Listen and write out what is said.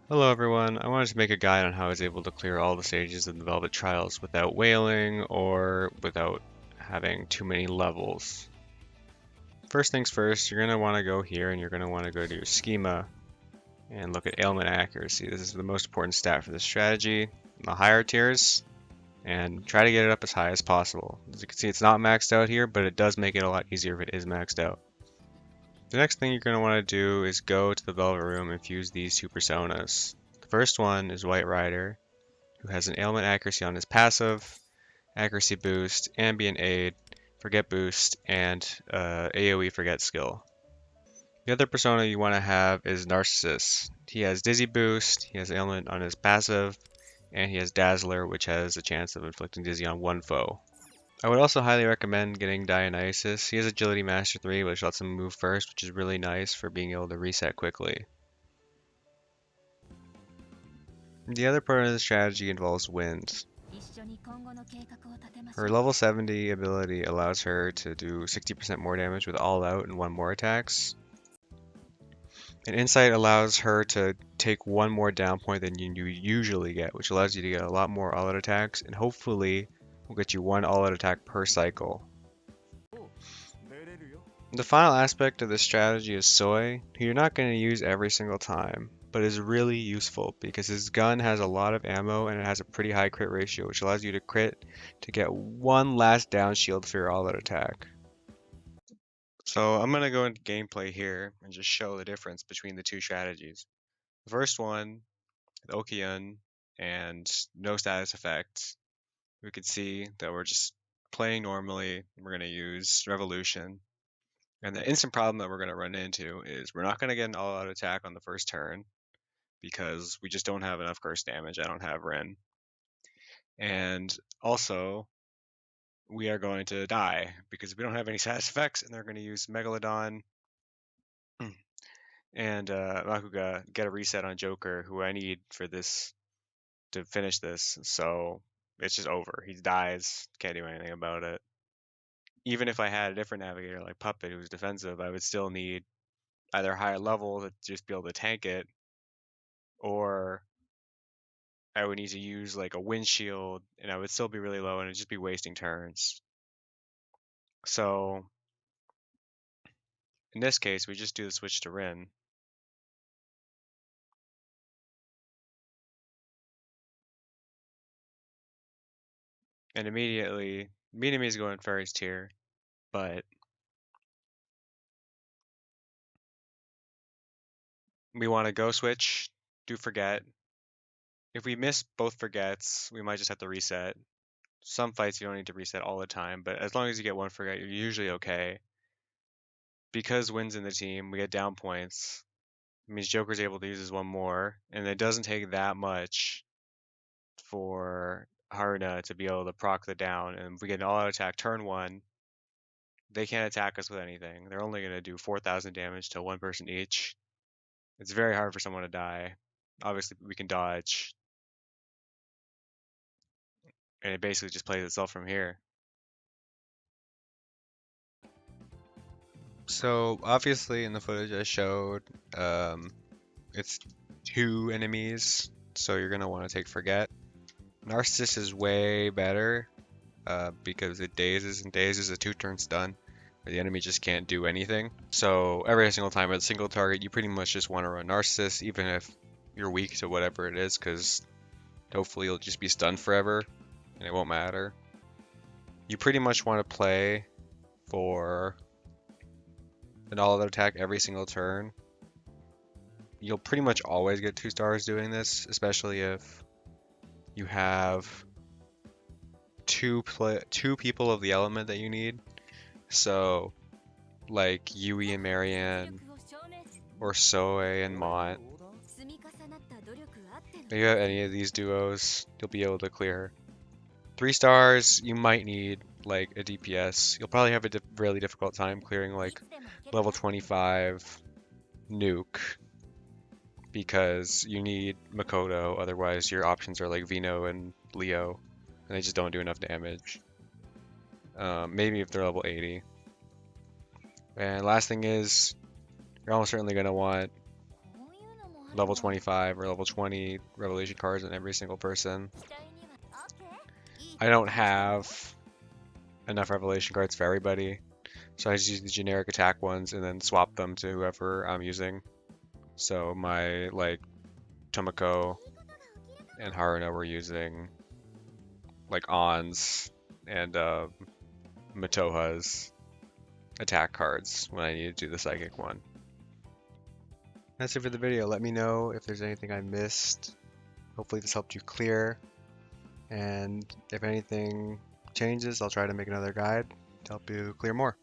Hello everyone, I wanted to make a guide on how I was able to clear all the stages of the Velvet Trials without wailing or without having too many levels. First things first, you're going to want to go here and you're going to want to go to your schema and look at ailment accuracy. This is the most important stat for this strategy in the higher tiers, and try to get it up as high as possible. As you can see, it's not maxed out here, but it does make it a lot easier if it is maxed out. The next thing you're going to want to do is go to the Velvet Room and fuse these two personas. The first one is White Rider, who has an ailment accuracy on his passive, accuracy boost, ambient aid, forget boost, and AoE forget skill. The other persona you want to have is Narcissus. He has dizzy boost, he has ailment on his passive, and he has Dazzler, which has a chance of inflicting dizzy on one foe. I would also highly recommend getting Dionysus. He has Agility Master 3, which lets him move first, which is really nice for being able to reset quickly. The other part of the strategy involves Wind. Her level 70 ability allows her to do 60% more damage with all out and one more attacks. And Insight allows her to take one more down point than you usually get, which allows you to get a lot more all out attacks, and hopefully will get you one all out attack per cycle. The final aspect of this strategy is Soy, who you're not going to use every single time, but is really useful because his gun has a lot of ammo and it has a pretty high crit ratio, which allows you to crit to get one last down shield for your all-out attack. So I'm going to go into gameplay here and just show the difference between the two strategies. The first one, the Okiun and no status effects, we can see that we're just playing normally. We're going to use Revolution. And the instant problem that we're going to run into is we're not going to get an all-out attack on the first turn because we just don't have enough curse damage. I don't have Ren. And also, we are going to die because we don't have any status effects, and they're going to use Megalodon and Makuga get a reset on Joker, who I need for this to finish this. So it's just over. He dies. Can't do anything about it. Even if I had a different navigator like Puppet, who's defensive, I would still need either higher level to just be able to tank it, or I would need to use like a windshield, and I would still be really low, and it'd just be wasting turns. So in this case, we just do the switch to Rin. And immediately, Minami is going Fairy's tier, but we want to go switch, do forget. If we miss both forgets, we might just have to reset. Some fights you don't need to reset all the time, but as long as you get one forget, you're usually okay. Because Win's in the team, we get down points. It means Joker's able to use his one more, and it doesn't take that much for Haruna to be able to proc the down. And if we get an all-out attack turn one, they can't attack us with anything. They're only going to do 4,000 damage to one person each. It's very hard for someone to die. Obviously, we can dodge, and it basically just plays itself from here. So obviously in the footage I showed, it's two enemies, so you're gonna want to take Forget. Narcissus is way better because it dazes, and dazes a 2-turn stun. The enemy just can't do anything. So every single time with a single target, you pretty much just want to run Narcissus, even if you're weak to whatever it is, because hopefully you'll just be stunned forever, and it won't matter. You pretty much want to play for an all-out attack every single turn. You'll pretty much always get 2 stars doing this, especially if you have two people of the element that you need. So like Yui and Marianne, or Soe and Mont. If you have any of these duos, you'll be able to clear. 3 stars, you might need like a DPS. You'll probably have a really difficult time clearing like level 25 nuke because you need Makoto, otherwise your options are like Vino and Leo, and they just don't do enough damage. Maybe if they're level 80. And last thing is, you're almost certainly going to want level 25 or level 20 revelation cards on every single person. I don't have enough revelation cards for everybody, so I just use the generic attack ones and then swap them to whoever I'm using. So my like Tomoko and Haruno were using like Ons and Matoha's attack cards when I need to do the psychic one. That's it for the video. Let me know if there's anything I missed. Hopefully this helped you clear. And if anything changes, I'll try to make another guide to help you clear more.